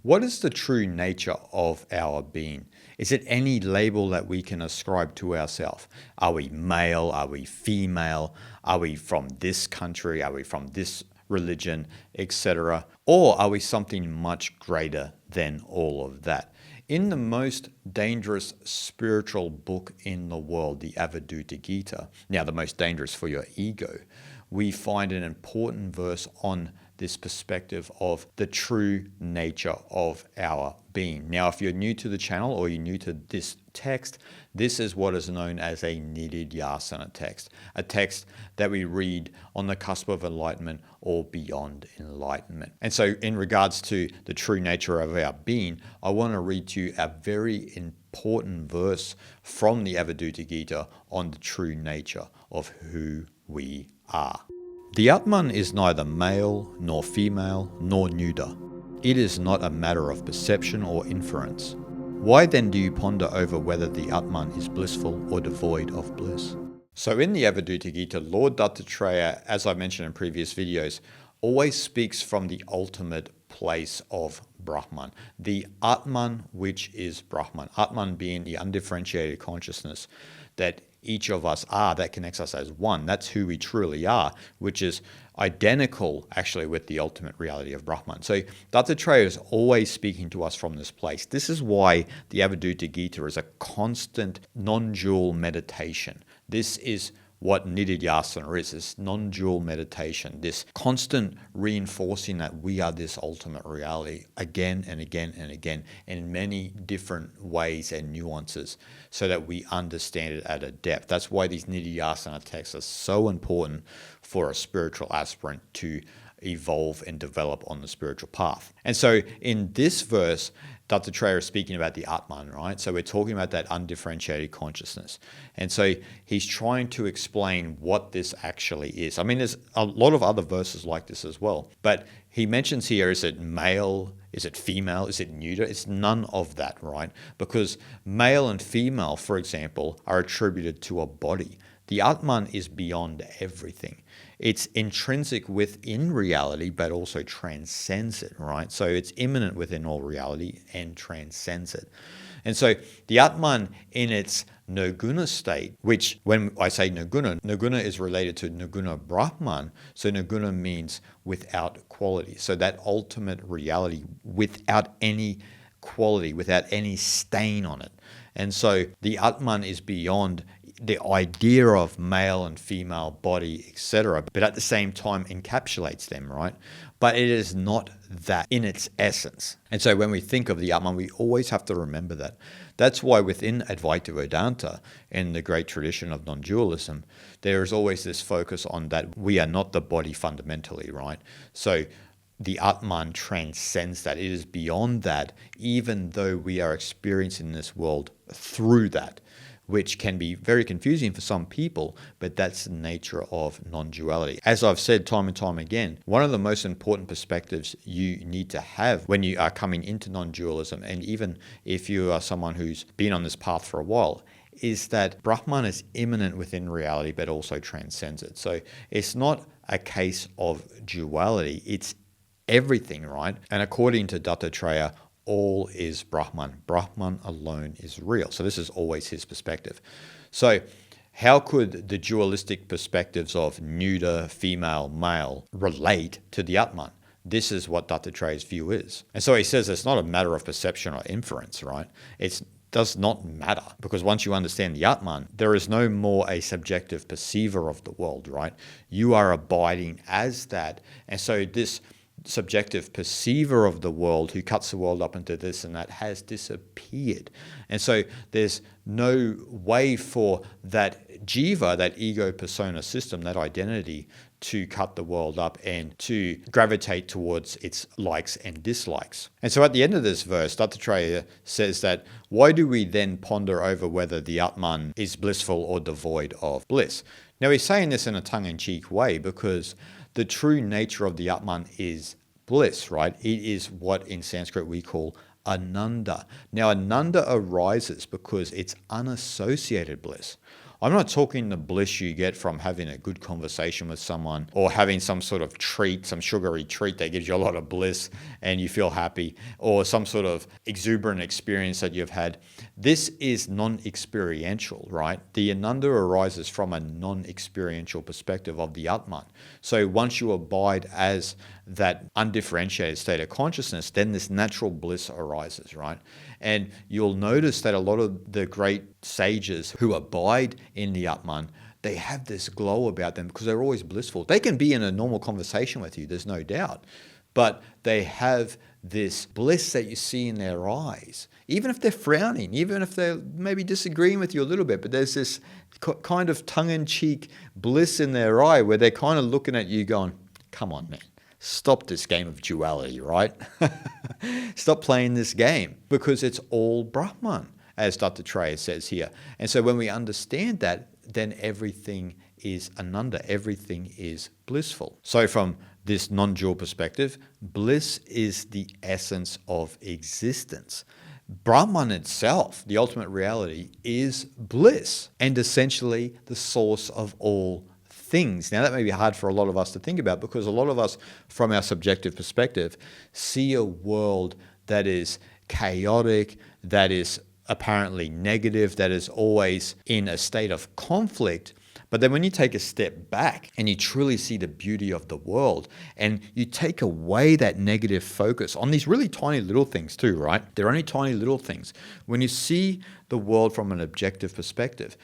What is the true nature of our being? Is it any label that we can ascribe to ourselves? Are we male? Are we female? Are we from this country? Are we from this religion, etc.? Or are we something much greater than all of that? In the most dangerous spiritual book in the world, the Avadhuta Gita, now the most dangerous for your ego, we find an important verse on this perspective of the true nature of our being. Now, if you're new to the channel or you're new to this text, this is what is known as a Nididhyasana text, a text that we read on the cusp of enlightenment or beyond enlightenment. And so in regards to the true nature of our being, I want to read to you a very important verse from the Avadhuta Gita on the true nature of who we are. The Atman is neither male, nor female, nor neuter. It is not a matter of perception or inference. Why then do you ponder over whether the Atman is blissful or devoid of bliss? So in the Avadhuta Gita, Lord Dattatreya, as I mentioned in previous videos, always speaks from the ultimate place of Brahman, the Atman, which is Brahman. Atman being the undifferentiated consciousness that each of us are, that connects us as one. That's who we truly are, which is identical actually with the ultimate reality of Brahman. So Dattatreya is always speaking to us from this place. This is why the Avadhuta Gita is a constant non-dual meditation. This is what Nididhyasana is, this non-dual meditation, this constant reinforcing that we are this ultimate reality again and again and again in many different ways and nuances so that we understand it at a depth. That's why these Nididhyasana texts are so important for a spiritual aspirant to evolve and develop on the spiritual path. And so in this verse, Dattatreya is speaking about the Atman, right? So we're talking about that undifferentiated consciousness. And so he's trying to explain what this actually is. I mean, there's a lot of other verses like this as well. But he mentions here, is it male? Is it female? Is it neuter? It's none of that, right? Because male and female, for example, are attributed to a body. The Atman is beyond everything. It's intrinsic within reality, but also transcends it, right? So it's immanent within all reality and transcends it. And so the Atman in its nirguna state, which when I say nirguna is related to Nuna Brahman. So nirguna means without quality. So that ultimate reality without any quality, without any stain on it. And so the Atman is beyond the idea of male and female body, etc., but at the same time encapsulates them, right? But it is not that in its essence. And so when we think of the Atman, we always have to remember that. That's why within Advaita Vedanta, in the great tradition of non-dualism, there is always this focus on that we are not the body fundamentally, right? So the Atman transcends that. It is beyond that, even though we are experiencing this world through that, which can be very confusing for some people, but that's the nature of non-duality. As I've said time and time again, one of the most important perspectives you need to have when you are coming into non-dualism, and even if you are someone who's been on this path for a while, is that Brahman is immanent within reality, but also transcends it. So it's not a case of duality, it's everything, right? And according to Dattatreya, all is Brahman. Brahman alone is real. So this is always his perspective. So how could the dualistic perspectives of neuter, female, male relate to the Atman? This is what Dattatreya's view is. And so he says it's not a matter of perception or inference, right? It does not matter, because once you understand the Atman, there is no more a subjective perceiver of the world, right? You are abiding as that. And so this subjective perceiver of the world who cuts the world up into this and that has disappeared. And so there's no way for that jiva, that ego persona system, that identity, to cut the world up and to gravitate towards its likes and dislikes. And so at the end of this verse, Dattatreya says that why do we then ponder over whether the Atman is blissful or devoid of bliss? Now he's saying this in a tongue-in-cheek way because the true nature of the Atman is bliss, right? It is what in Sanskrit we call Ananda. Now Ananda arises because it's unassociated bliss. I'm not talking the bliss you get from having a good conversation with someone or having some sort of treat, some sugary treat that gives you a lot of bliss and you feel happy, or some sort of exuberant experience that you've had. This is non-experiential, right? The Ananda arises from a non-experiential perspective of the Atman. So once you abide as that undifferentiated state of consciousness, then this natural bliss arises, right? And you'll notice that a lot of the great sages who abide in the Atman, they have this glow about them because they're always blissful. They can be in a normal conversation with you, there's no doubt, but they have this bliss that you see in their eyes, even if they're frowning, even if they're maybe disagreeing with you a little bit, but there's this kind of tongue-in-cheek bliss in their eye where they're kind of looking at you going, come on, man. Stop this game of duality, right? Stop playing this game, because it's all Brahman, as Dattatreya says here. And so when we understand that, then everything is Ananda, everything is blissful. So from this non-dual perspective, bliss is the essence of existence. Brahman itself, the ultimate reality, is bliss and essentially the source of all things. Now that may be hard for a lot of us to think about, because a lot of us, from our subjective perspective, see a world that is chaotic, that is apparently negative, that is always in a state of conflict. But then when you take a step back and you truly see the beauty of the world, and you take away that negative focus on these really tiny little things too, right? They're only tiny little things. When you see the world from an objective perspective,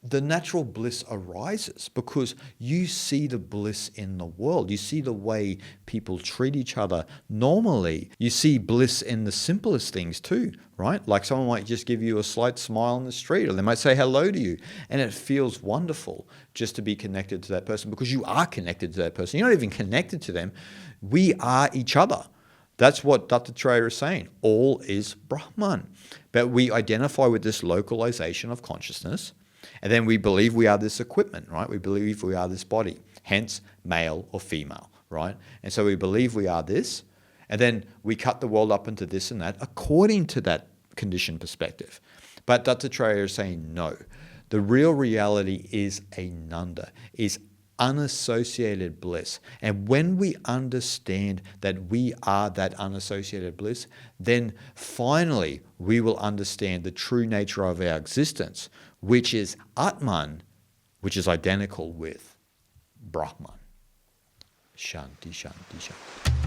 the natural bliss arises because you see the bliss in the world. You see the way people treat each other normally. You see bliss in the simplest things too, right? Like someone might just give you a slight smile on the street, or they might say hello to you. And it feels wonderful just to be connected to that person, because you are connected to that person. You're not even connected to them. We are each other. That's what Dattatreya is saying. All is Brahman. But we identify with this localization of consciousness. And then we believe we are this equipment, right? We believe we are this body, hence male or female, right? And so we believe we are this, and then we cut the world up into this and that according to that conditioned perspective. But Dattatreya is saying no. The real reality is Ananda, is unassociated bliss. And when we understand that we are that unassociated bliss, then finally we will understand the true nature of our existence, which is Atman, which is identical with Brahman. Shanti, Shanti, Shanti.